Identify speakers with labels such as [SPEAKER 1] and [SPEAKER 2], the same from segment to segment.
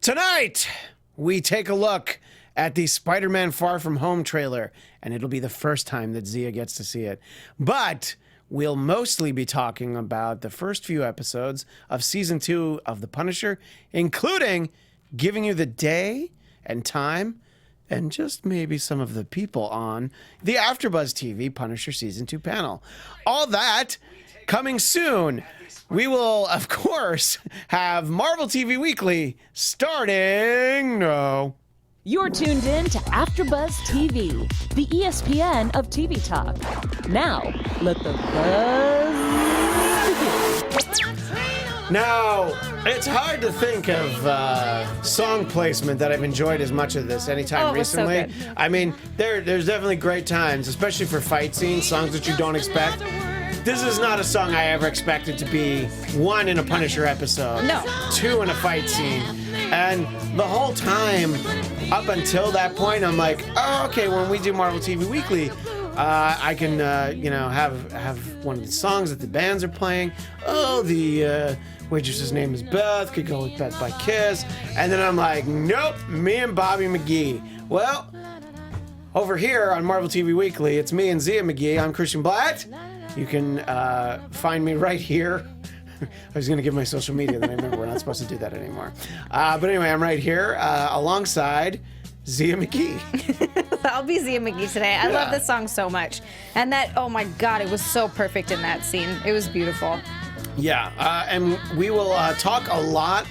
[SPEAKER 1] Tonight, we take a look at the Spider-Man Far From Home trailer, and it'll be the first time that Xia gets to see it. But we'll mostly be talking about the first few episodes of Season 2 of The Punisher, including giving you the day and time and just maybe some of the people on the Afterbuzz TV Punisher Season 2 panel. All that coming soon. We will, of course, have Marvel TV Weekly starting now.
[SPEAKER 2] You're tuned in to Afterbuzz TV, the ESPN of TV talk. Now, let the buzz begin.
[SPEAKER 1] Now, it's hard to think of song placement that I've enjoyed as much of this anytime recently.
[SPEAKER 3] So good.
[SPEAKER 1] I mean, there's definitely great times, especially for fight scenes, songs that you don't expect. This is not a song I ever expected to be, one, in a Punisher episode.
[SPEAKER 3] No.
[SPEAKER 1] Two, in a fight scene. And the whole time, up until that point, I'm like, oh, okay, when we do Marvel TV Weekly, I can, have one of the songs that the bands are playing. Oh, the waitress's name is Beth, could go with Beth by Kiss. And then I'm like, nope, me and Bobby McGee. Well, over here on Marvel TV Weekly, it's me and Xia McGee. I'm Christian Bladt. You can find me right here. I was going to give my social media, then I remember we're not supposed to do that anymore. But anyway, I'm right here alongside Xia McGee.
[SPEAKER 3] I'll be Xia McGee today. I love this song so much. And that, oh my God, it was so perfect in that scene. It was beautiful.
[SPEAKER 1] Yeah, and we will talk a lot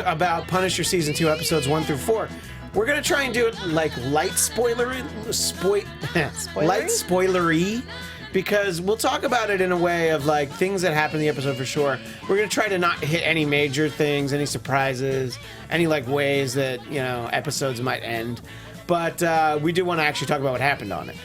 [SPEAKER 1] about Punisher Season 2 episodes 1 through 4. We're going to try and do it like light spoilery, light spoilery, because we'll talk about it in a way of like things that happen in the episode for sure. We're going to try to not hit any major things, any surprises, any like ways that, episodes might end. But we do want to actually talk about what happened on it.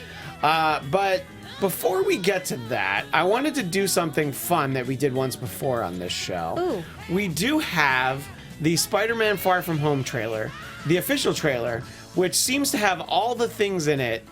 [SPEAKER 1] But before we get to that, I wanted to do something fun that we did once before on this show.
[SPEAKER 3] Ooh.
[SPEAKER 1] We do have the Spider-Man Far From Home trailer, the official trailer, which seems to have all the things in it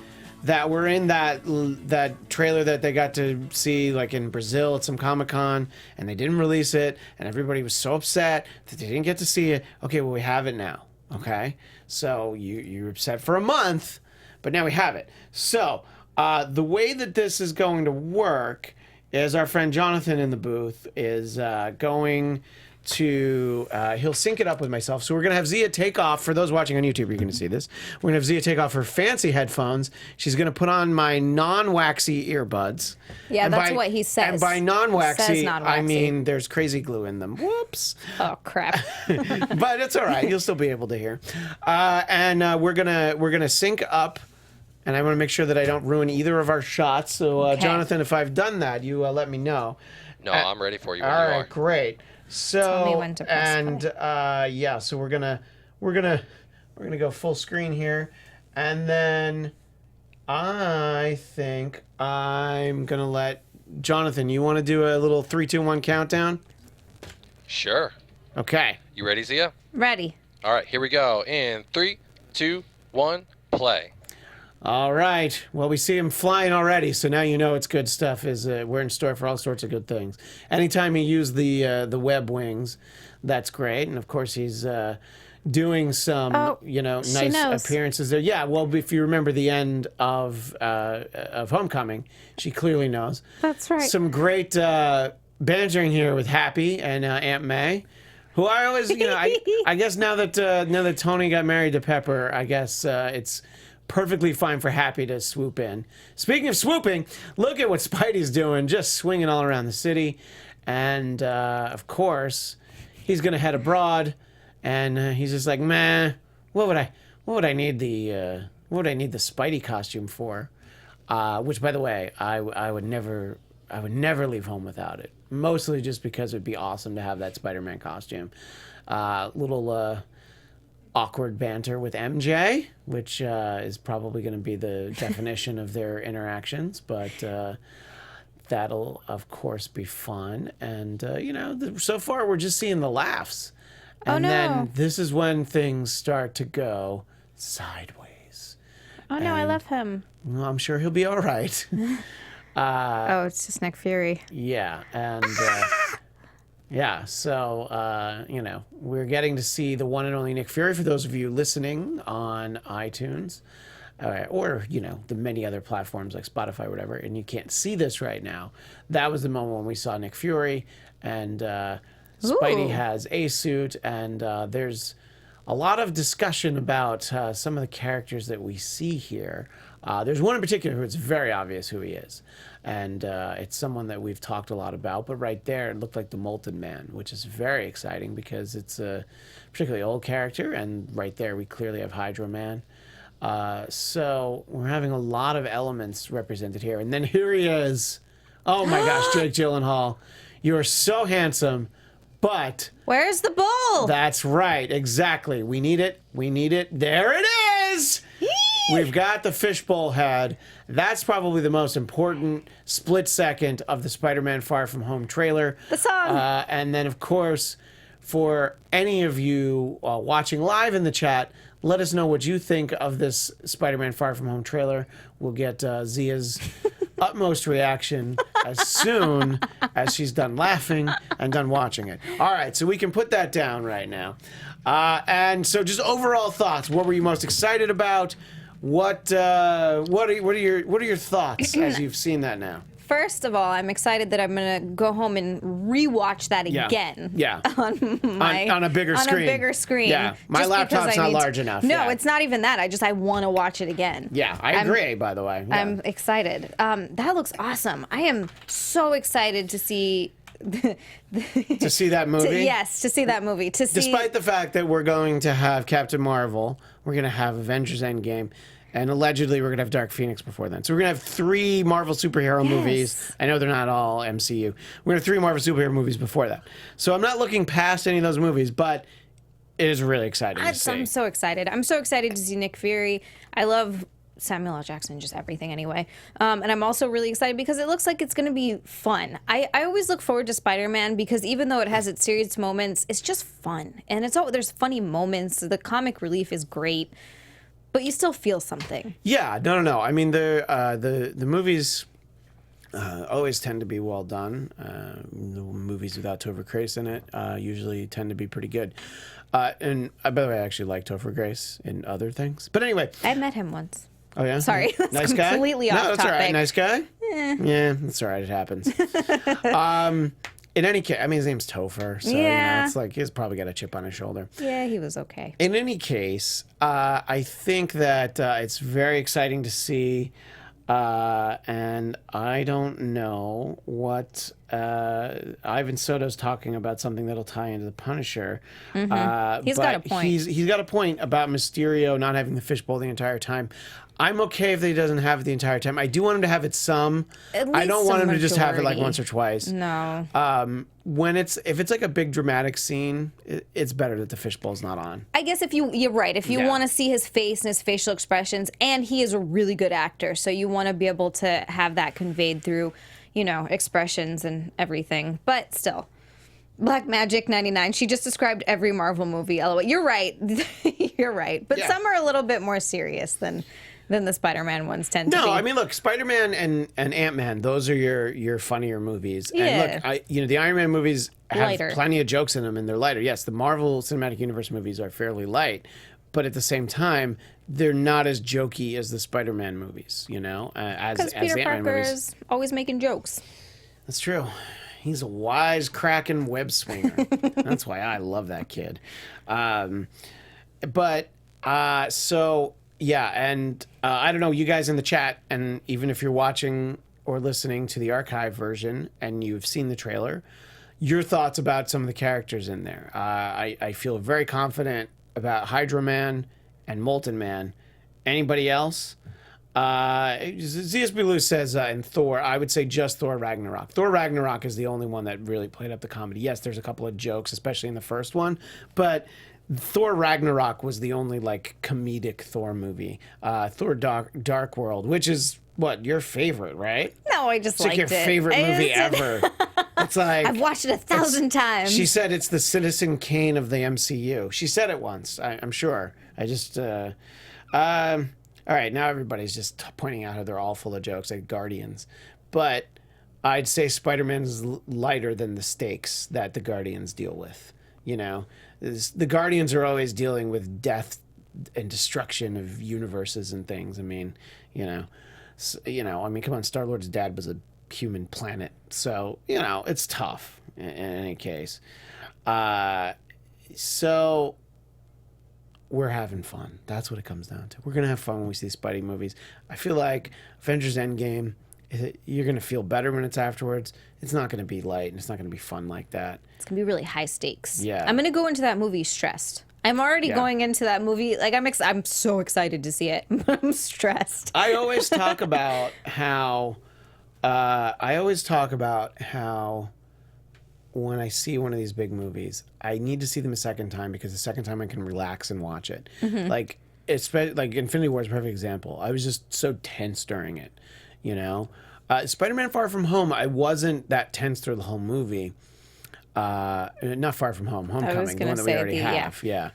[SPEAKER 1] that were in that trailer that they got to see like in Brazil at some Comic-Con, and they didn't release it, and everybody was so upset that they didn't get to see it. Okay, well, we have it now, okay? So you're upset for a month, but now we have it. So the way that this is going to work is our friend Jonathan in the booth is going to he'll sync it up with myself. So we're gonna have Xia take off. For those watching on YouTube, you're gonna see this. We're gonna have Xia take off her fancy headphones. She's gonna put on my non-waxy earbuds.
[SPEAKER 3] Yeah,
[SPEAKER 1] And
[SPEAKER 3] that's what he says.
[SPEAKER 1] And by non-waxy,
[SPEAKER 3] Says non-waxy.
[SPEAKER 1] I mean there's crazy glue in them. Whoops.
[SPEAKER 3] Oh, crap.
[SPEAKER 1] But it's all right. You'll still be able to hear. And we're gonna sync up. And I want to make sure that I don't ruin either of our shots. So,
[SPEAKER 3] Okay.
[SPEAKER 1] Jonathan, if I've done that, you let me know.
[SPEAKER 4] No, I'm ready for you when
[SPEAKER 1] All
[SPEAKER 4] you
[SPEAKER 1] right,
[SPEAKER 4] are.
[SPEAKER 1] great. So
[SPEAKER 3] Tell me when to press
[SPEAKER 1] and so we're gonna go full screen here, and then I think I'm gonna let Jonathan. You want to do a little 3, 2, 1 countdown?
[SPEAKER 4] Sure.
[SPEAKER 1] Okay.
[SPEAKER 4] You ready, Xia?
[SPEAKER 3] Ready.
[SPEAKER 4] All right, here we go. In 3, 2, 1, play.
[SPEAKER 1] All right. Well, we see him flying already, so now you know it's good stuff. We're in store for all sorts of good things. Anytime you use the web wings, that's great. And of course, he's doing some nice
[SPEAKER 3] knows.
[SPEAKER 1] appearances there. Yeah. Well, if you remember the end of Homecoming, she clearly knows.
[SPEAKER 3] That's right.
[SPEAKER 1] Some great bantering here with Happy and Aunt May. Who I always, I guess now that Tony got married to Pepper, I guess it's perfectly fine for Happy to swoop in. Speaking of swooping, look at what Spidey's doing, just swinging all around the city. And, of course, he's going to head abroad, and he's just like, man, what would I need the Spidey costume for? Which, by the way, I would never leave home without it. Mostly just because it'd be awesome to have that Spider-Man costume. Little awkward banter with MJ, which is probably going to be the definition of their interactions, but that'll of course be fun. And so far we're just seeing the laughs, and then this is when things start to go sideways.
[SPEAKER 3] Oh, no, I love him.
[SPEAKER 1] Well, I'm sure he'll be all right.
[SPEAKER 3] It's just Nick Fury.
[SPEAKER 1] Yeah, and Yeah, so, we're getting to see the one and only Nick Fury for those of you listening on iTunes or, the many other platforms like Spotify or whatever, and you can't see this right now. That was the moment when we saw Nick Fury, and Spidey has a suit, and there's a lot of discussion about some of the characters that we see here. There's one in particular who it's very obvious who he is. And it's someone that we've talked a lot about. But right there, it looked like the Molten Man, which is very exciting because it's a particularly old character. And right there, we clearly have Hydro Man. So we're having a lot of elements represented here. And then here he is. Oh, my gosh, Jake Gyllenhaal. You are so handsome. But
[SPEAKER 3] where's the bull?
[SPEAKER 1] That's right. Exactly. We need it. We need it. There it is. We've got the fishbowl head. That's probably the most important split second of the Spider-Man Far From Home trailer.
[SPEAKER 3] The song.
[SPEAKER 1] And then, of course, for any of you watching live in the chat, let us know what you think of this Spider-Man Far From Home trailer. We'll get Zia's utmost reaction as soon as she's done laughing and done watching it. All right, so we can put that down right now. And so just overall thoughts. What were you most excited about? What are your thoughts as you've seen that now?
[SPEAKER 3] First of all, I'm excited that I'm gonna go home and rewatch that again.
[SPEAKER 1] Yeah.
[SPEAKER 3] on
[SPEAKER 1] a bigger screen.
[SPEAKER 3] On a bigger screen.
[SPEAKER 1] Yeah. My laptop's not large enough.
[SPEAKER 3] No,
[SPEAKER 1] yeah.
[SPEAKER 3] It's not even that. I want to watch it again.
[SPEAKER 1] Yeah, I agree. By the way, yeah.
[SPEAKER 3] I'm excited. That looks awesome. I am so excited to see.
[SPEAKER 1] To see that movie?
[SPEAKER 3] To see that movie.
[SPEAKER 1] Despite the fact that we're going to have Captain Marvel, we're going to have Avengers Endgame, and allegedly we're going to have Dark Phoenix before then. So we're going to have 3 Marvel superhero movies. I know they're not all MCU. We're going to have 3 Marvel superhero movies before that. So I'm not looking past any of those movies, but it is really exciting to see.
[SPEAKER 3] I'm so excited. I'm so excited to see Nick Fury. I love Samuel L. Jackson, just everything anyway. And I'm also really excited because it looks like it's going to be fun. I always look forward to Spider-Man because even though it has its serious moments, it's just fun. And there's funny moments. The comic relief is great, but you still feel something.
[SPEAKER 1] Yeah, no. I mean, the movies always tend to be well done. The movies without Topher Grace in it usually tend to be pretty good. And by the way, I actually like Topher Grace in other things. But anyway.
[SPEAKER 3] I met him once.
[SPEAKER 1] Oh, yeah?
[SPEAKER 3] Sorry, that's
[SPEAKER 1] nice guy?
[SPEAKER 3] completely off
[SPEAKER 1] that's
[SPEAKER 3] topic.
[SPEAKER 1] All right. Nice guy? Yeah, that's all right. It happens. In any case, I mean, his name's Topher, so it's like he's probably got a chip on his shoulder.
[SPEAKER 3] Yeah, he was okay.
[SPEAKER 1] In any case, I think that it's very exciting to see, and I don't know what Ivan Soto's talking about something that'll tie into the Punisher.
[SPEAKER 3] He's got a point.
[SPEAKER 1] He's got a point about Mysterio not having the fishbowl the entire time. I'm okay if he doesn't have it the entire time. I do want him to have it some.
[SPEAKER 3] I
[SPEAKER 1] don't want him to just have it like once or twice.
[SPEAKER 3] No.
[SPEAKER 1] If it's like a big dramatic scene, it's better that the fishbowl's not on.
[SPEAKER 3] I guess you're right. If you want to see his face and his facial expressions, and he is a really good actor, so you want to be able to have that conveyed through, expressions and everything. But still. Black Magic 99. She just described every Marvel movie. LOL. You're right. You're right. But some are a little bit more serious than the Spider-Man ones tend to be.
[SPEAKER 1] No, I mean, look, Spider-Man and Ant-Man, those are your funnier movies.
[SPEAKER 3] Yeah.
[SPEAKER 1] And look, the Iron Man movies have
[SPEAKER 3] Lighter.
[SPEAKER 1] plenty of jokes in them, and they're lighter. Yes, the Marvel Cinematic Universe movies are fairly light, but at the same time, they're not as jokey as the Spider-Man movies, as
[SPEAKER 3] Because
[SPEAKER 1] the
[SPEAKER 3] Peter
[SPEAKER 1] Ant-Man
[SPEAKER 3] Parker
[SPEAKER 1] movies.
[SPEAKER 3] is always making jokes.
[SPEAKER 1] That's true. He's a wise, cracking web swinger. That's why I love that kid. And I don't know, you guys in the chat, and even if you're watching or listening to the archive version and you've seen the trailer, your thoughts about some of the characters in there. I feel very confident about Hydro Man and Molten Man. Anybody else? ZSB Lou says in Thor, I would say just Thor Ragnarok. Thor Ragnarok is the only one that really played up the comedy. Yes, there's a couple of jokes, especially in the first one, but Thor Ragnarok was the only comedic Thor movie. Thor Dark World, which is what, your favorite, right?
[SPEAKER 3] No, I just
[SPEAKER 1] It's like
[SPEAKER 3] liked
[SPEAKER 1] your
[SPEAKER 3] it.
[SPEAKER 1] favorite movie ever. It's like
[SPEAKER 3] I've watched it 1,000 times.
[SPEAKER 1] She said it's the Citizen Kane of the MCU. She said it once, I'm sure. I just all right, now everybody's just pointing out how they're all full of jokes, like Guardians. But I'd say Spider-Man's lighter than the stakes that the Guardians deal with. You know, the Guardians are always dealing with death and destruction of universes and things. I mean, come on, Star-Lord's dad was a human planet, so it's tough in any case. So we're having fun. That's what it comes down to. We're gonna have fun when we see Spidey movies. I feel like Avengers Endgame, you're gonna feel better when it's afterwards. It's not gonna be light and it's not gonna be fun like that.
[SPEAKER 3] It's gonna be really high stakes.
[SPEAKER 1] Yeah.
[SPEAKER 3] I'm gonna go into that movie stressed. I'm already going into that movie like I'm so excited to see it, but I'm stressed.
[SPEAKER 1] I always talk about how when I see one of these big movies, I need to see them a second time because the second time I can relax and watch it. Like Infinity War is a perfect example. I was just so tense during it, Spider-Man Far From Home, I wasn't that tense through the whole movie. Not Far From Home, Homecoming, the one that we already have. Yeah.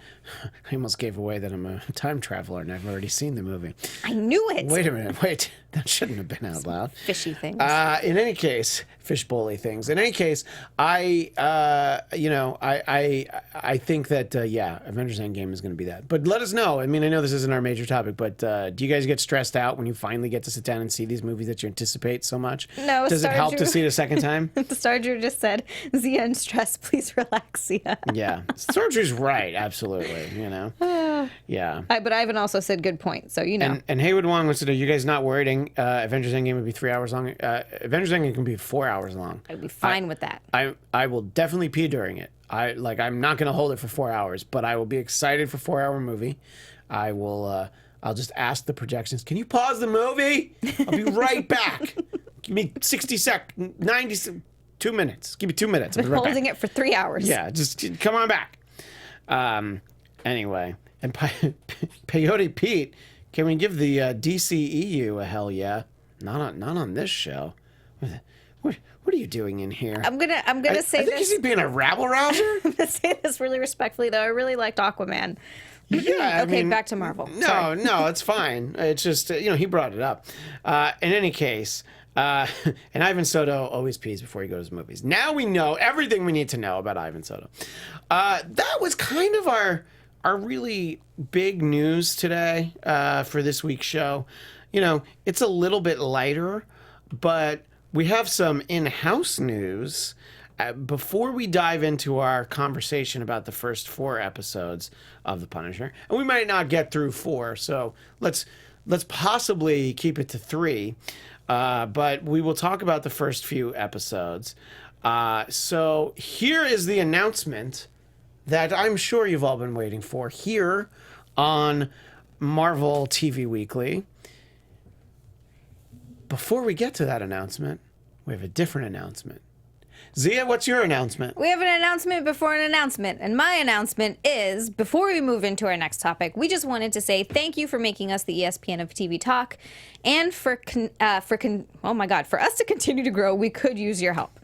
[SPEAKER 1] I almost gave away that I'm a time traveler and I've already seen the movie.
[SPEAKER 3] I knew it.
[SPEAKER 1] Wait a minute. That shouldn't have been out loud.
[SPEAKER 3] Fishy things.
[SPEAKER 1] In any case, fishbowl-y things. In any case, I think that, Avengers Endgame is going to be that. But let us know. I mean, I know this isn't our major topic, but do you guys get stressed out when you finally get to sit down and see these movies that you anticipate so much?
[SPEAKER 3] No.
[SPEAKER 1] Does it help to see it a second time?
[SPEAKER 3] The Star-Drew just said, Xia and stress, please relax, Xia.
[SPEAKER 1] Yeah. Star-Drew's right, absolutely, Yeah.
[SPEAKER 3] But Ivan also said good point, so
[SPEAKER 1] And Haywood Wong wants to know, you guys not worried Avengers Endgame would be 3 hours long? Avengers Endgame can be 4 hours long.
[SPEAKER 3] I'd be fine with that.
[SPEAKER 1] I will definitely pee during it. I'm not going to hold it for 4 hours, but I will be excited for 4-hour movie. I'll just ask the projections, can you pause the movie? I'll be right back. Give me 60 seconds, 90, 2 minutes. Give me 2 minutes. I'll be right
[SPEAKER 3] holding
[SPEAKER 1] back.
[SPEAKER 3] it for 3 hours.
[SPEAKER 1] Yeah, just come on back. Anyway, and Peyote Pete, can we give the DCEU a hell yeah? Not on this show. What are you doing in here?
[SPEAKER 3] I'm gonna say
[SPEAKER 1] I think
[SPEAKER 3] this.
[SPEAKER 1] he's being a rabble rouser.
[SPEAKER 3] I'm gonna say this really respectfully, though. I really liked Aquaman.
[SPEAKER 1] Yeah.
[SPEAKER 3] Okay, back to Marvel.
[SPEAKER 1] No, it's fine. It's just he brought it up. In any case, and Ivan Soto always pees before he goes to movies. Now we know everything we need to know about Ivan Soto. That was kind of our really big news today for this week's show. It's a little bit lighter, but we have some in-house news. Before we dive into our conversation about the first 4 episodes of The Punisher, and we might not get through 4, so let's possibly keep it to 3, but we will talk about the first few episodes. So here is the announcement that I'm sure you've all been waiting for here on Marvel TV Weekly. Before we get to that announcement, we have a different announcement. Xia, what's your announcement?
[SPEAKER 3] We have an announcement before an announcement, and my announcement is, before we move into our next topic, we just wanted to say thank you for making us the ESPN of TV Talk, and for us to continue to grow, we could use your help.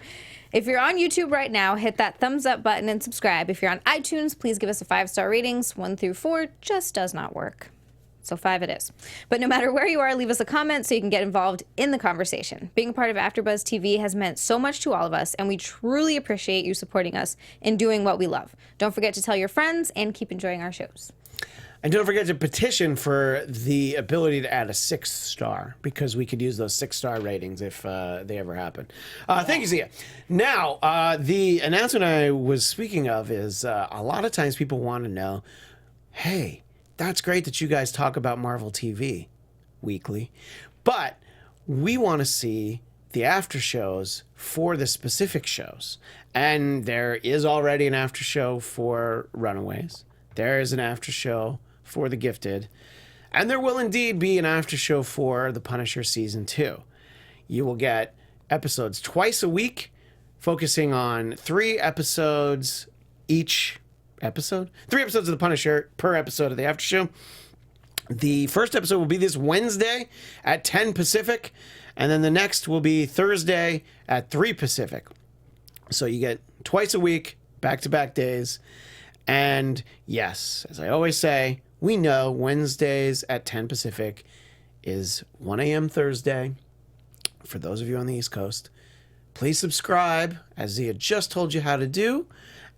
[SPEAKER 3] If you're on YouTube right now, hit that thumbs up button and subscribe. If you're on iTunes, please give us a 5-star ratings. 1 through 4 just does not work. So 5 it is. But no matter where you are, leave us a comment so you can get involved in the conversation. Being a part of AfterBuzz TV has meant so much to all of us, and we truly appreciate you supporting us in doing what we love. Don't forget to tell your friends and keep enjoying our shows.
[SPEAKER 1] And don't forget to petition for the ability to add a 6th star, because we could use those 6-star ratings if they ever happen. Thank you, Xia. Now, the announcement I was speaking of is a lot of times people want to know, hey, that's great that you guys talk about Marvel TV weekly, but we want to see the after shows for the specific shows. And there is already an after show for Runaways. There is an after show for The Gifted. And there will indeed be an after show for The Punisher Season 2. You will get episodes twice a week, focusing on 3 episodes each episode. 3 episodes of The Punisher per episode of the after show. The first episode will be this Wednesday at 10 Pacific, and then the next will be Thursday at 3 Pacific. So you get twice a week, back-to-back days. And yes, as I always say, we know Wednesdays at 10 Pacific is 1 a.m. Thursday. For those of you on the East Coast, please subscribe, as Xia just told you how to do,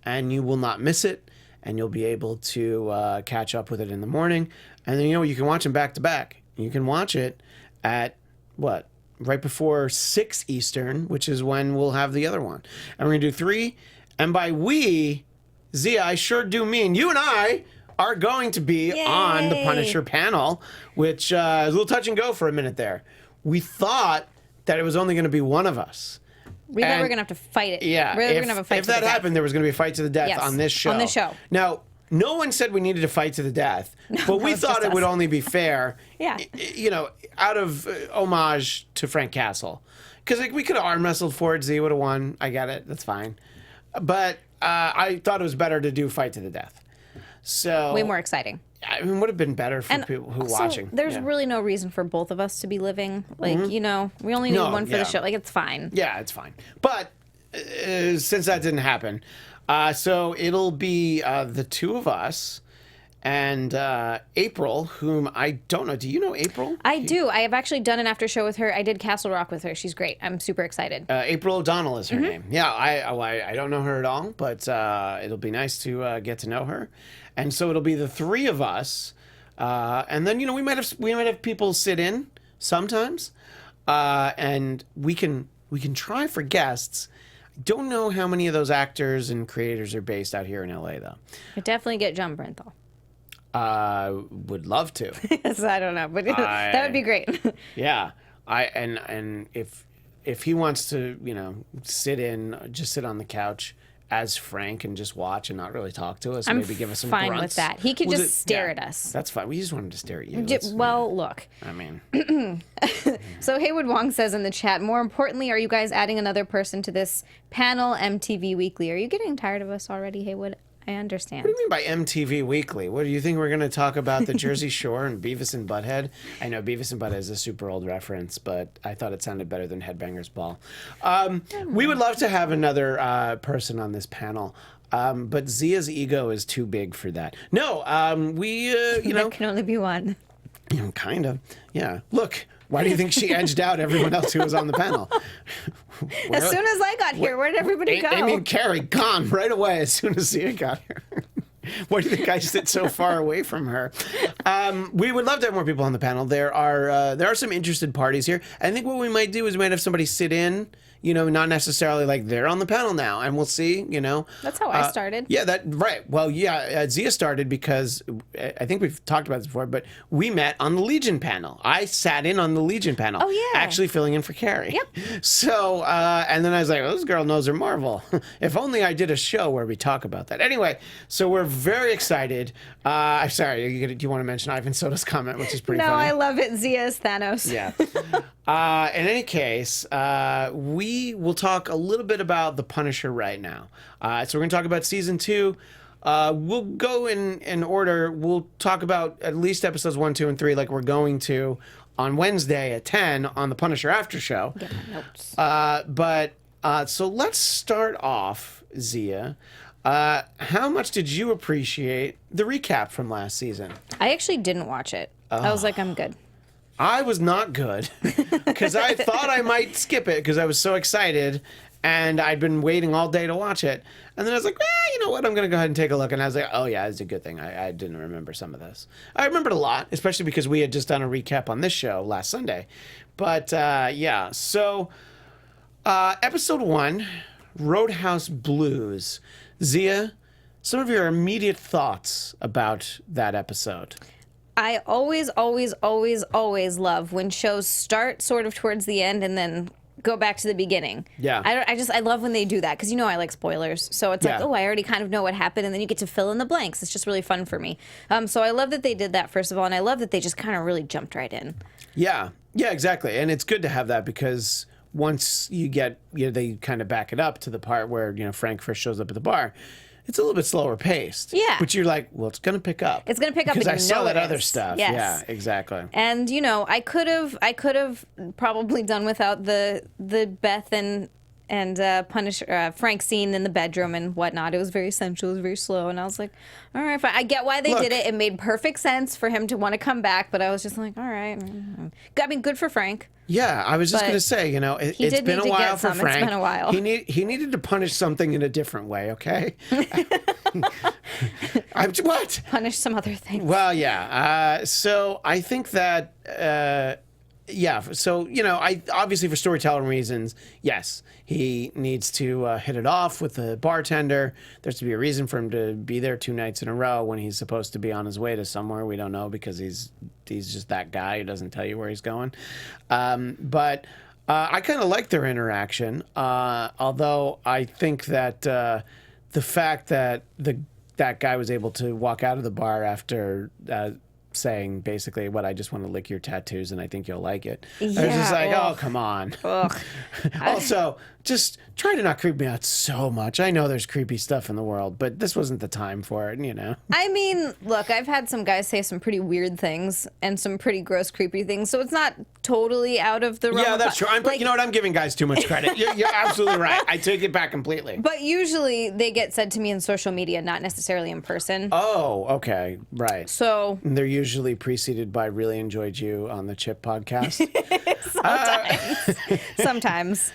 [SPEAKER 1] and you will not miss it, and you'll be able to catch up with it in the morning. And then, you can watch them back to back. You can watch it at, right before 6 Eastern, which is when we'll have the other one. And we're going to do 3. And by we, Xia, I sure do mean you and I are going to be on the Punisher panel, which is a little touch and go for a minute there. We thought that it was only going to be one of us.
[SPEAKER 3] We thought we were going to have to fight it.
[SPEAKER 1] Yeah.
[SPEAKER 3] We were going to have a fight
[SPEAKER 1] if that happened, there was going to be a fight to the death on this show.
[SPEAKER 3] On this show.
[SPEAKER 1] Now, no one said we needed to fight to the death, but we thought it would only be fair, out of homage to Frank Castle. Because we could have arm wrestled for it. Z would have won. I get it. That's fine. But I thought it was better to do fight to the death. So
[SPEAKER 3] way more exciting.
[SPEAKER 1] I mean, would have been better for people who are watching.
[SPEAKER 3] There's really no reason for both of us to be living. Like, we only need one for the show. Like, it's fine.
[SPEAKER 1] Yeah, it's fine. But since that didn't happen, so it'll be the two of us and April, whom I don't know. Do you know April?
[SPEAKER 3] I do. I have actually done an after show with her. I did Castle Rock with her. She's great. I'm super excited.
[SPEAKER 1] April O'Donnell is her name. Yeah, I don't know her at all, but it'll be nice to get to know her. And so it'll be the 3 of us, and then we might have people sit in sometimes, and we can try for guests. I don't know how many of those actors and creators are based out here in LA though.
[SPEAKER 3] I definitely get John Brenthal.
[SPEAKER 1] Would love to.
[SPEAKER 3] So I don't know, but that would be great.
[SPEAKER 1] Yeah, and if he wants to, just sit on the couch as Frank and just watch and not really talk to us, maybe give us some
[SPEAKER 3] fine
[SPEAKER 1] grunts.
[SPEAKER 3] with that. He could just stare at us.
[SPEAKER 1] That's fine. We just want him to stare at you.
[SPEAKER 3] Look.
[SPEAKER 1] I mean.
[SPEAKER 3] So Haywood Wong says in the chat, more importantly, are you guys adding another person to this panel, MTV Weekly? Are you getting tired of us already, Haywood? I understand.
[SPEAKER 1] What do you mean by MTV Weekly? What do you think we're going to talk about? The Jersey Shore and Beavis and Butthead? I know Beavis and Butthead is a super old reference, but I thought it sounded better than Headbangers Ball. We would love to have another person on this panel. But Zia's ego is too big for that. No,
[SPEAKER 3] There can only be one.
[SPEAKER 1] Kind of. Yeah. Look, why do you think she edged out everyone else who was on the panel?
[SPEAKER 3] As soon as I got here, where did everybody go?
[SPEAKER 1] Amy and Kari gone right away as soon as Xia got here. Why do you think I sit so far away from her? We would love to have more people on the panel. There are some interested parties here. I think what we might do is we might have somebody sit in, not necessarily like they're on the panel now, and we'll see,
[SPEAKER 3] That's how I started.
[SPEAKER 1] Yeah, right. Well, yeah, Xia started because I think we've talked about this before, but we met on the Legion panel. I sat in on the Legion panel.
[SPEAKER 3] Oh, yeah.
[SPEAKER 1] Actually filling in for Kari.
[SPEAKER 3] Yep.
[SPEAKER 1] So, and then I was like, this girl knows her Marvel. If only I did a show where we talk about that. Anyway, so we're very excited. I'm sorry, do you want to mention Ivan Soda's comment, which is pretty funny?
[SPEAKER 3] No, I love it. Xia is Thanos.
[SPEAKER 1] Yeah. In any case, we will talk a little bit about The Punisher right now. So we're going to talk about season 2. We'll go in order. We'll talk about at least episodes 1, 2, and 3 like we're going to on Wednesday at 10 on the Punisher After Show.
[SPEAKER 3] Get my notes.
[SPEAKER 1] So let's start off, Xia. How much did you appreciate the recap from last season?
[SPEAKER 3] I actually didn't watch it. I was like, I'm good.
[SPEAKER 1] I was not good because I thought I might skip it because I was so excited and I'd been waiting all day to watch it. And then I was like, you know what? I'm going to go ahead and take a look. And I was like, oh, yeah, it's a good thing. I didn't remember some of this. I remembered a lot, especially because we had just done a recap on this show last Sunday. But yeah, so episode 1, Roadhouse Blues. Xia, some of your immediate thoughts about that episode.
[SPEAKER 3] I always love when shows start sort of towards the end and then go back to the beginning.
[SPEAKER 1] Yeah.
[SPEAKER 3] I love when they do that because I like spoilers. So it's like, I already kind of know what happened, and then you get to fill in the blanks. It's just really fun for me. So I love that they did that, first of all, and I love that they just kind of really jumped right in.
[SPEAKER 1] Yeah, exactly. And it's good to have that because once you get, they kind of back it up to the part where, Frank first shows up at the bar. It's a little bit slower paced.
[SPEAKER 3] Yeah.
[SPEAKER 1] But you're like, well, it's going to pick up.
[SPEAKER 3] It's going to pick up
[SPEAKER 1] because
[SPEAKER 3] because
[SPEAKER 1] I saw that other stuff.
[SPEAKER 3] Yes.
[SPEAKER 1] Yeah, exactly.
[SPEAKER 3] And I could have probably done without the Beth and and punish Frank's scene in the bedroom and whatnot. It was very sensual, it was very slow, and I was like, all right, fine. I get why they did it. It made perfect sense for him to want to come back, but I was just like, all right. I mean, good for Frank.
[SPEAKER 1] Yeah, I was just going to say, you know, it's been a while for Frank.
[SPEAKER 3] It's been a while.
[SPEAKER 1] He needed to punish something in a different way, okay? What?
[SPEAKER 3] Punish some other things.
[SPEAKER 1] Well, yeah. So I think that, yeah. So, you know, I obviously for storytelling reasons, yes, he needs to hit it off with the bartender. There's to be a reason for him to be there 2 nights in a row when he's supposed to be on his way to somewhere. We don't know because he's just that guy who doesn't tell you where he's going. But I kind of like their interaction, although I think that the fact that that guy was able to walk out of the bar after saying basically what I just want to lick your tattoos and I think you'll like it.
[SPEAKER 3] Yeah,
[SPEAKER 1] I was just like, oh, come on.
[SPEAKER 3] Ugh.
[SPEAKER 1] Also, just try to not creep me out so much. I know there's creepy stuff in the world, but this wasn't the time for it, you know.
[SPEAKER 3] I mean, look, I've had some guys say some pretty weird things and some pretty gross, creepy things, so it's not totally out of the realm.
[SPEAKER 1] Yeah, that's true. You know what? I'm giving guys too much credit. You're absolutely right. I take it back completely.
[SPEAKER 3] But usually they get said to me in social media, not necessarily in person.
[SPEAKER 1] Oh, okay. Right.
[SPEAKER 3] So
[SPEAKER 1] And they're usually preceded by really enjoyed you on the Chip podcast.
[SPEAKER 3] sometimes.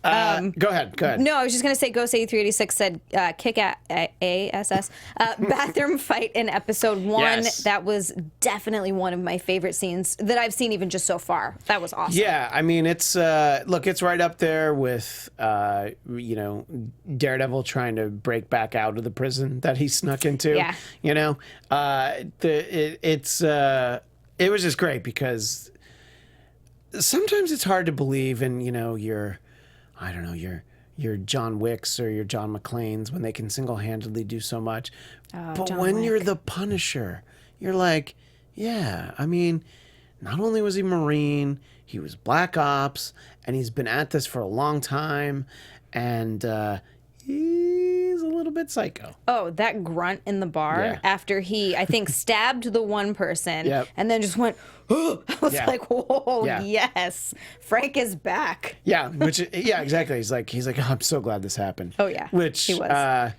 [SPEAKER 1] Go ahead.
[SPEAKER 3] No, I was just going to say Ghost 8386 said kick ASS. Bathroom fight in episode 1.
[SPEAKER 1] Yes.
[SPEAKER 3] That was definitely one of my favorite scenes that I've seen even just so far. That was awesome.
[SPEAKER 1] Yeah, I mean, it's look, it's right up there with you know, Daredevil trying to break back out of the prison that he snuck into.
[SPEAKER 3] Yeah.
[SPEAKER 1] You know, it was just great because sometimes it's hard to believe in, you know, your John Wicks or your John McClanes when they can single-handedly do so much. But
[SPEAKER 3] John
[SPEAKER 1] when
[SPEAKER 3] Wick.
[SPEAKER 1] you're the Punisher, you're like, yeah, I mean, not only was he Marine, he was Black Ops, and he's been at this for a long time, and he's a little bit psycho.
[SPEAKER 3] Oh, that grunt in the bar
[SPEAKER 1] Yeah.
[SPEAKER 3] after he, I think, stabbed the one person
[SPEAKER 1] Yep.
[SPEAKER 3] and then just went, I was
[SPEAKER 1] Yeah.
[SPEAKER 3] like, whoa,
[SPEAKER 1] Yeah.
[SPEAKER 3] yes, Frank is back.
[SPEAKER 1] Yeah, yeah, exactly. He's like, oh, I'm so glad this happened.
[SPEAKER 3] Oh, yeah,
[SPEAKER 1] Which
[SPEAKER 3] he was.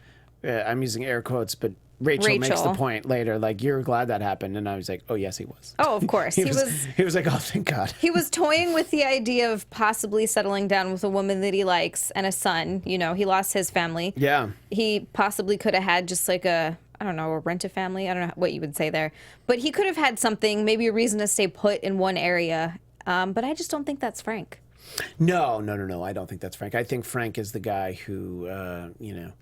[SPEAKER 1] I'm using air quotes, but Rachel makes the point later, like, you're glad that happened, and I was like, oh yes, he was.
[SPEAKER 3] Oh, of course.
[SPEAKER 1] He was like, oh, thank God.
[SPEAKER 3] He was toying with the idea of possibly settling down with a woman that he likes and a son. You know, he lost his family.
[SPEAKER 1] Yeah.
[SPEAKER 3] He possibly could have had just like a rent-a-family. I don't know what you would say there. But he could have had something, maybe a reason to stay put in one area. But I just don't think that's Frank.
[SPEAKER 1] No. I don't think that's Frank. I think Frank is the guy who, you know,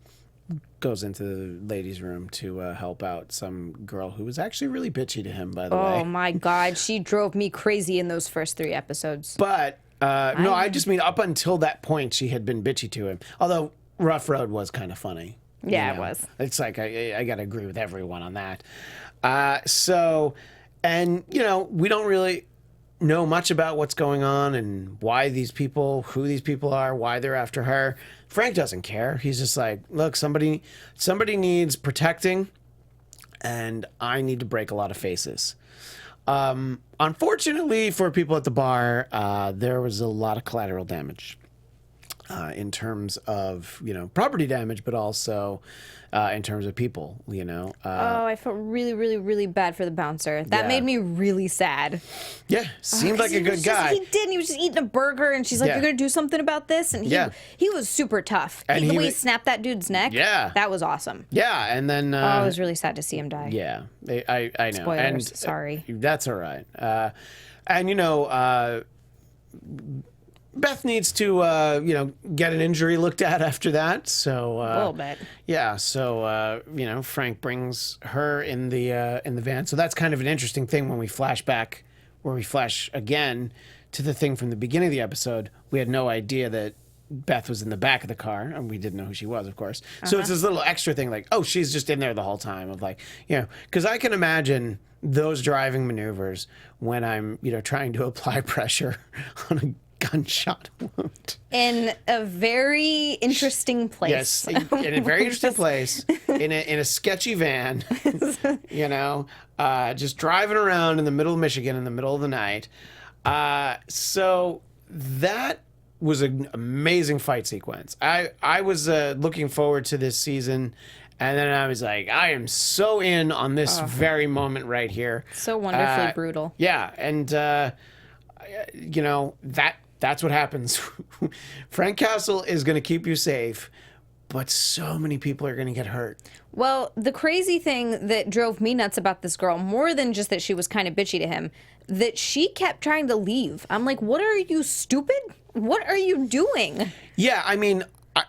[SPEAKER 1] goes into the ladies' room to help out some girl who was actually really bitchy to him, by the way.
[SPEAKER 3] Oh, my God. She drove me crazy in those first 3 episodes.
[SPEAKER 1] But, no, I just mean up until that point, she had been bitchy to him. Although Rough Road was kind of funny.
[SPEAKER 3] Yeah,
[SPEAKER 1] you
[SPEAKER 3] it
[SPEAKER 1] know?
[SPEAKER 3] was.
[SPEAKER 1] It's like, I got to agree with everyone on that. So, and, you know, we don't really know much about what's going on and why these people, who these people are, why they're after her. Frank doesn't care. He's just like, look, somebody needs protecting, and I need to break a lot of faces. Unfortunately for people at the bar, there was a lot of collateral damage in terms of, you know, property damage, but also in terms of people, you know.
[SPEAKER 3] Oh, I felt really, really, really bad for the bouncer. That
[SPEAKER 1] Yeah.
[SPEAKER 3] made me really sad.
[SPEAKER 1] Yeah, seemed like a good guy.
[SPEAKER 3] He did. And he was just eating a burger, and she's like,
[SPEAKER 1] Yeah.
[SPEAKER 3] "You're gonna do something about this." And he was super tough.
[SPEAKER 1] And
[SPEAKER 3] the
[SPEAKER 1] he
[SPEAKER 3] way he
[SPEAKER 1] was-
[SPEAKER 3] snapped that dude's neck.
[SPEAKER 1] Yeah.
[SPEAKER 3] that was awesome.
[SPEAKER 1] Yeah, and then
[SPEAKER 3] Oh, I was really sad to see him die.
[SPEAKER 1] yeah, I know.
[SPEAKER 3] Spoilers,
[SPEAKER 1] And
[SPEAKER 3] sorry.
[SPEAKER 1] that's all right. And you know, Beth needs to you know, get an injury looked at after that. So
[SPEAKER 3] A little bit.
[SPEAKER 1] yeah. So you know, Frank brings her in the van. So that's kind of an interesting thing when we flash back, where we flash again to the thing from the beginning of the episode. We had no idea that Beth was in the back of the car, and we didn't know who she was, of course. So it's this little extra thing, like, oh, she's just in there the whole time, of like, you know, because I can imagine those driving maneuvers when I'm, you know, trying to apply pressure on a gunshot wound.
[SPEAKER 3] In a very interesting place.
[SPEAKER 1] Yes, in a very interesting place, in a sketchy van, you know, just driving around in the middle of Michigan in the middle of the night. So that was an amazing fight sequence. I was looking forward to this season, and then I was like, I am so in on this very moment right here.
[SPEAKER 3] So wonderfully brutal.
[SPEAKER 1] Yeah, and you know, that's what happens. Frank Castle is going to keep you safe, but so many people are going to get hurt.
[SPEAKER 3] Well, the crazy thing that drove me nuts about this girl, more than just that she was kind of bitchy to him, that she kept trying to leave. I'm like, what are you, stupid? What are you doing?
[SPEAKER 1] Yeah, I mean,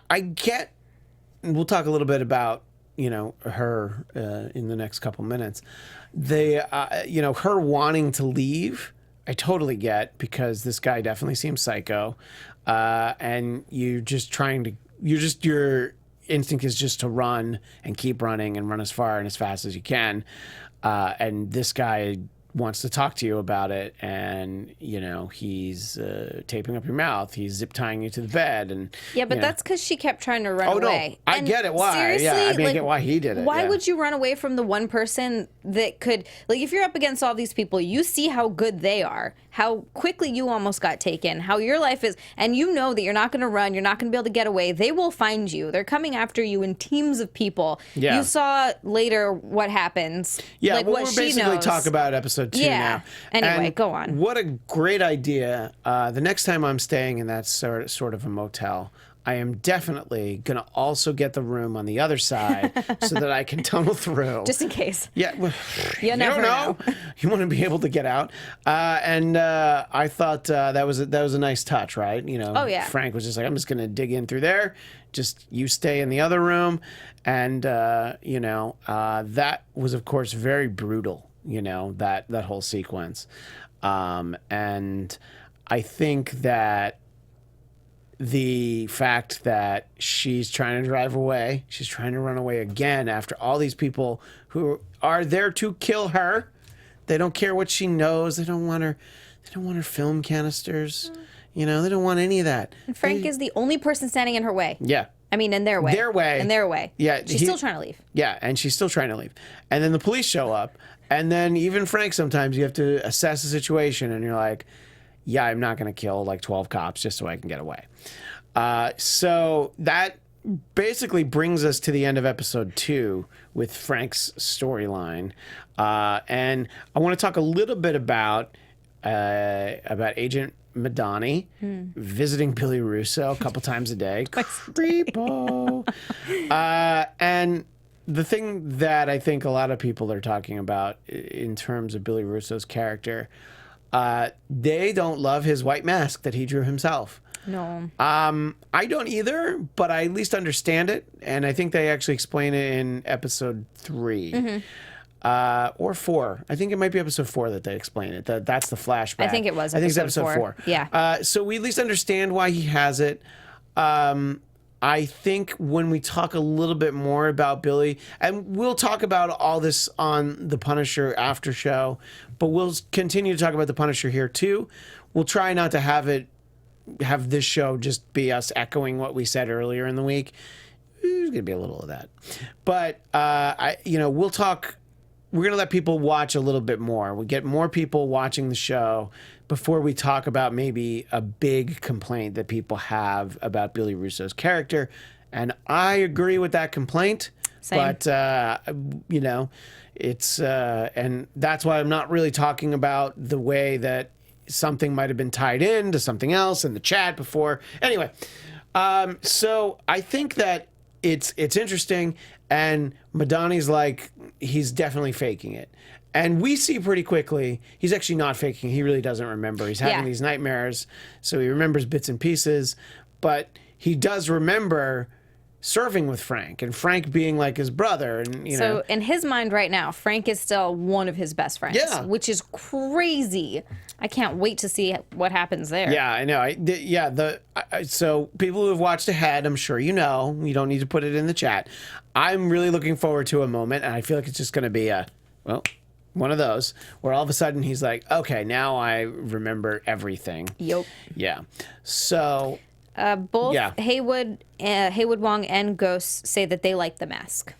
[SPEAKER 1] I get, we'll talk a little bit about, you know, her in the next couple minutes. You know, her wanting to leave, I totally get, because this guy definitely seems psycho. And you're just trying to, your instinct is just to run and keep running and run as far and as fast as you can. And this guy wants to talk to you about it, and you know, he's taping up your mouth, he's zip tying you to the bed, and
[SPEAKER 3] yeah, but
[SPEAKER 1] you know.
[SPEAKER 3] that's because she kept trying to run away.
[SPEAKER 1] No, I get it. Why?
[SPEAKER 3] Seriously,
[SPEAKER 1] yeah, I mean,
[SPEAKER 3] like,
[SPEAKER 1] I get why he did it.
[SPEAKER 3] Why
[SPEAKER 1] yeah.
[SPEAKER 3] would you run away from the one person that could, like, if you're up against all these people, you see how good they are, how quickly you almost got taken, how your life is, and you know that you're not going to run, you're not going to be able to get away. They will find you. They're coming after you in teams of people.
[SPEAKER 1] Yeah.
[SPEAKER 3] You saw later what happens.
[SPEAKER 1] Yeah,
[SPEAKER 3] like,
[SPEAKER 1] well,
[SPEAKER 3] what
[SPEAKER 1] we're
[SPEAKER 3] she
[SPEAKER 1] basically
[SPEAKER 3] knows.
[SPEAKER 1] talk about episode 2 now.
[SPEAKER 3] Anyway,
[SPEAKER 1] And
[SPEAKER 3] go on.
[SPEAKER 1] What a great idea. The next time I'm staying in that sort of a motel, I am definitely going to also get the room on the other side so that I can tunnel through.
[SPEAKER 3] Just in case.
[SPEAKER 1] Yeah, well,
[SPEAKER 3] You never
[SPEAKER 1] don't know. You want to be able to get out. And I thought that was a nice touch, right? You know,
[SPEAKER 3] Oh, yeah.
[SPEAKER 1] Frank was just like, I'm just going to dig in through there. Just you stay in the other room. And, you know, that was, of course, very brutal, you know, that whole sequence. And I think that the fact that she's trying to drive away, she's trying to run away again after all these people who are there to kill her. They don't care what she knows. They don't want her film canisters. You know, they don't want any of that.
[SPEAKER 3] And Frank is the only person standing in her way.
[SPEAKER 1] Yeah.
[SPEAKER 3] I mean, in their way.
[SPEAKER 1] Their way.
[SPEAKER 3] In their way.
[SPEAKER 1] Yeah.
[SPEAKER 3] She's still trying to leave.
[SPEAKER 1] Yeah, and she's still trying to leave. And then the police show up, and then even Frank, sometimes you have to assess the situation, and you're like, yeah, I'm not going to kill like 12 cops just so I can get away. So that basically brings us to the end of episode 2 with Frank's storyline. And I want to talk a little bit about Agent Madani visiting Billy Russo a couple times a day. Creepo. And the thing that I think a lot of people are talking about in terms of Billy Russo's character, they don't love his white mask that he drew himself.
[SPEAKER 3] No.
[SPEAKER 1] I don't either, but I at least understand it, and I think they actually explain it in episode 3. Or 4. I think it might be episode 4 that they explain it. That's the flashback.
[SPEAKER 3] I think it was
[SPEAKER 1] I think it's
[SPEAKER 3] episode
[SPEAKER 1] episode 4.
[SPEAKER 3] Yeah.
[SPEAKER 1] So we at least understand why he has it. I think when we talk a little bit more about Billy, and we'll talk about all this on the Punisher after show, but we'll continue to talk about the Punisher here too. We'll try not to have this show just be us echoing what we said earlier in the week. There's going to be a little of that. But, we'll talk. We're going to let people watch a little bit more. We get more people watching the show before we talk about maybe a big complaint that people have about Billy Russo's character. And I agree with that complaint.
[SPEAKER 3] Same.
[SPEAKER 1] But, it's, and that's why I'm not really talking about the way that something might have been tied in to something else in the chat before. Anyway, so I think that it's interesting, and Madani's like, he's definitely faking it. And we see pretty quickly, he's actually not faking. He really doesn't remember. He's having these nightmares, so he remembers bits and pieces. But he does remember serving with Frank, and Frank being like his brother. And
[SPEAKER 3] So in his mind right now, Frank is still one of his best friends, which is crazy. I can't wait to see what happens there.
[SPEAKER 1] Yeah, I know. So people who have watched ahead, I'm sure you know. You don't need to put it in the chat. I'm really looking forward to a moment, and I feel like it's just going to be one of those where all of a sudden he's like, okay, now I remember everything.
[SPEAKER 3] Yup.
[SPEAKER 1] Yeah. So
[SPEAKER 3] both Haywood Wong and Ghost say that they like the mask.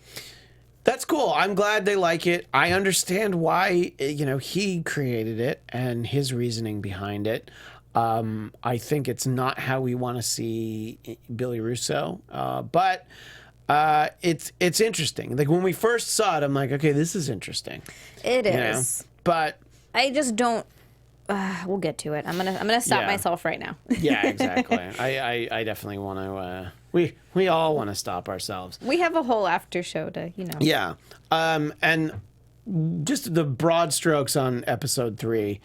[SPEAKER 1] That's cool. I'm glad they like it. I understand why, he created it and his reasoning behind it. I think it's not how we want to see Billy Russo, but it's interesting. Like when we first saw it, I'm like, okay, this is interesting.
[SPEAKER 3] It
[SPEAKER 1] You know?
[SPEAKER 3] is.
[SPEAKER 1] But
[SPEAKER 3] I just don't. We'll get to it. I'm gonna stop myself right now.
[SPEAKER 1] yeah, exactly. I definitely want to. We all want to stop ourselves.
[SPEAKER 3] We have a whole after show to,
[SPEAKER 1] Yeah. And just the broad strokes on episode 3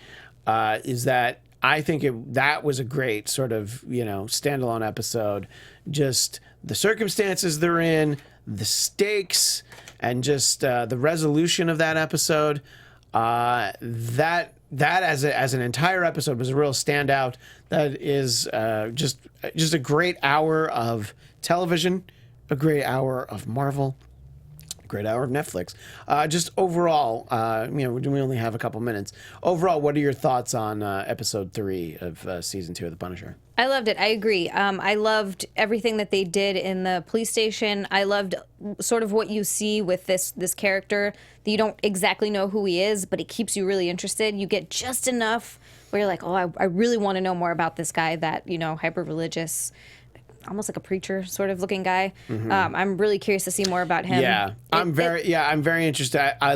[SPEAKER 1] is that I think that was a great sort of, standalone episode. Just the circumstances they're in, the stakes, and just the resolution of that episode. That as an entire episode was a real standout. That is just a great hour of television, a great hour of Marvel, a great hour of Netflix. Just overall, we only have a couple minutes. Overall, what are your thoughts on episode 3 of season 2 of The Punisher?
[SPEAKER 3] I loved it. I agree. I loved everything that they did in the police station. I loved sort of what you see with this character that you don't exactly know who he is, but it keeps you really interested. You get just enough where you're like, oh, I really want to know more about this guy, that, hyper religious, almost like a preacher sort of looking guy. I'm really curious to see more about him.
[SPEAKER 1] Yeah, I'm very interested. I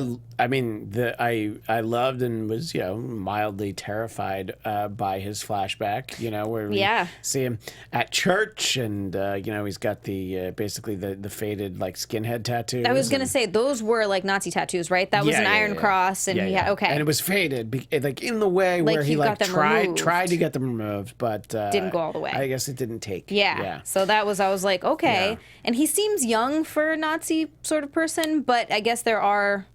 [SPEAKER 1] loved and was mildly terrified by his flashback. Where we see him at church, and he's got the basically the faded like skinhead tattoos.
[SPEAKER 3] I was gonna say those were like Nazi tattoos, right? That was an iron cross, and he had
[SPEAKER 1] and it was faded, like in the way where he like tried to get them removed, but
[SPEAKER 3] didn't go all the way.
[SPEAKER 1] I guess it didn't take.
[SPEAKER 3] Yeah. So I was like, okay. Yeah. And he seems young for a Nazi sort of person, but I guess there are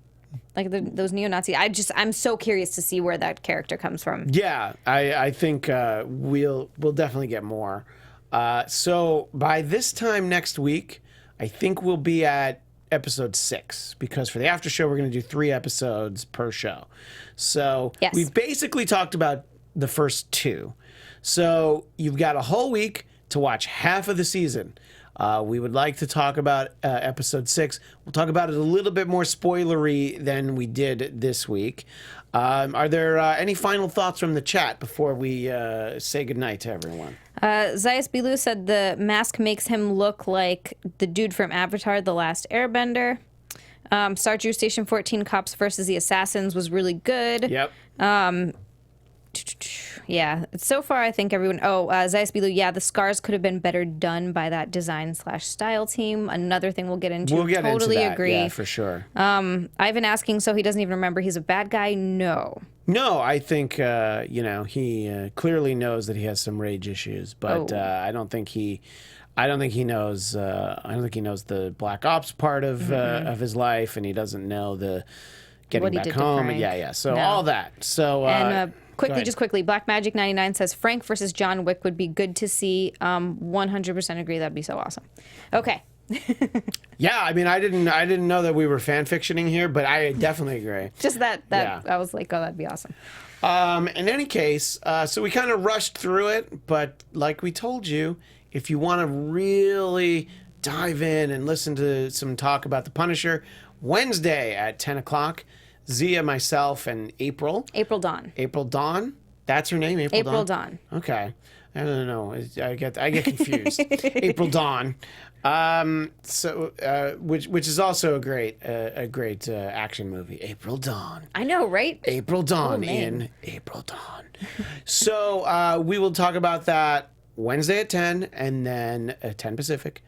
[SPEAKER 3] like those neo-Nazi. I'm so curious to see where that character comes from.
[SPEAKER 1] Yeah, I think we'll definitely get more. So by this time next week, I think we'll be at episode 6, because for the after show, we're going to do 3 episodes per show. So we've basically talked about the first 2. So you've got a whole week to watch half of the season. We would like to talk about episode 6. We'll talk about it a little bit more spoilery than we did this week. Are there any final thoughts from the chat before we say goodnight to everyone?
[SPEAKER 3] Zayas Bilou said the mask makes him look like the dude from Avatar: The Last Airbender. Star Drew Station 14 Cops versus the Assassins was really good.
[SPEAKER 1] Yep.
[SPEAKER 3] Yeah, so far I think everyone. Zayas Bilou, the scars could have been better done by that design/style team. Another thing we'll get into.
[SPEAKER 1] We'll get
[SPEAKER 3] totally
[SPEAKER 1] into that.
[SPEAKER 3] agree.
[SPEAKER 1] Yeah, for sure.
[SPEAKER 3] Ivan asking, so he doesn't even remember he's a bad guy? No,
[SPEAKER 1] I think he clearly knows that he has some rage issues, but I don't think he knows. I don't think he knows the Black Ops part of his life, and he doesn't know the getting back home. Yeah. So all that. So
[SPEAKER 3] and quickly, Black Magic 99 says Frank versus John Wick would be good to see. 100% agree. That'd be so awesome. Okay.
[SPEAKER 1] Yeah, I mean, I didn't know that we were fan fictioning here, but I definitely agree.
[SPEAKER 3] Just that I was like, oh, that'd be awesome.
[SPEAKER 1] In any case, so we kind of rushed through it, but like we told you, if you want to really dive in and listen to some talk about the Punisher, Wednesday at 10 o'clock, Xia, myself, and April Dawn. That's her name, April Dawn. Okay, I don't know. I get confused. April Dawn. Which is also a great action movie. April Dawn.
[SPEAKER 3] I know, right?
[SPEAKER 1] April Dawn in April Dawn. So we will talk about that Wednesday at 10, and then at 10 Pacific.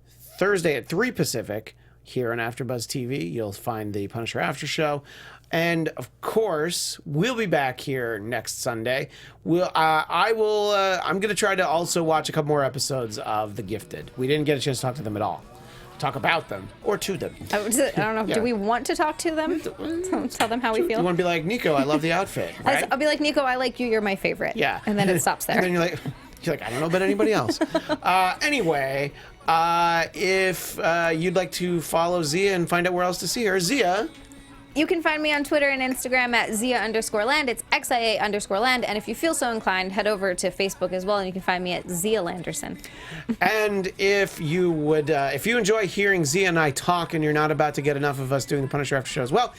[SPEAKER 1] Thursday at 3 Pacific. Here on AfterBuzz TV, you'll find the Punisher After Show. And, of course, we'll be back here next Sunday. I'm going to try to also watch a couple more episodes of The Gifted. We didn't get a chance to talk to them at all. Talk about them or to them.
[SPEAKER 3] I don't know. Yeah. Do we want to talk to them? Tell them how we feel?
[SPEAKER 1] You want to be like, Nico, I love the outfit, right?
[SPEAKER 3] I'll be like, Nico, I like you. You're my favorite.
[SPEAKER 1] Yeah.
[SPEAKER 3] And then it stops there.
[SPEAKER 1] And then you're like, I don't know about anybody else. Anyway... if you'd like to follow Xia and find out where else to see her, Xia.
[SPEAKER 3] You can find me on Twitter and Instagram at Xia_Land. It's XIA_Land. And if you feel so inclined, head over to Facebook as well, and you can find me at Xia Landerson.
[SPEAKER 1] And if you would, if you enjoy hearing Xia and I talk, and you're not about to get enough of us doing the Punisher After Show as well,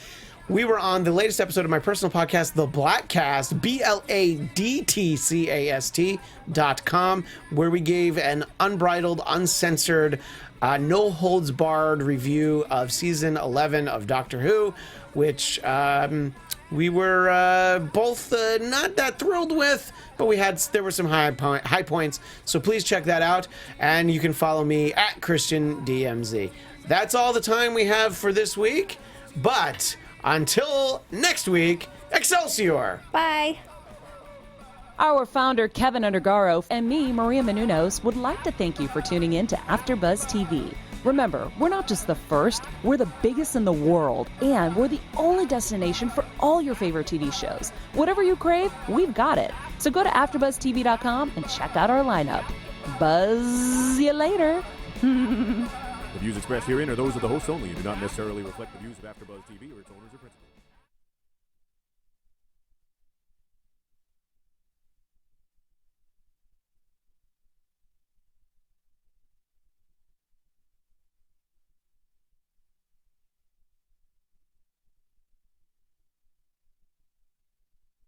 [SPEAKER 1] we were on the latest episode of my personal podcast, The Bladtcast, BLADTCAST.com, where we gave an unbridled, uncensored, no holds barred review of season 11 of Doctor Who, which we were both not that thrilled with, but there were some high points. So please check that out, and you can follow me at ChristianDMZ. That's all the time we have for this week, but until next week, Excelsior!
[SPEAKER 3] Bye.
[SPEAKER 2] Our founder, Kevin Undergaro, and me, Maria Menounos, would like to thank you for tuning in to AfterBuzz TV. Remember, we're not just the first, we're the biggest in the world, and we're the only destination for all your favorite TV shows. Whatever you crave, we've got it. So go to AfterBuzzTV.com and check out our lineup. Buzz you later.
[SPEAKER 5] The views expressed herein are those of the hosts only and do not necessarily reflect the views of AfterBuzz TV or its owners or principals.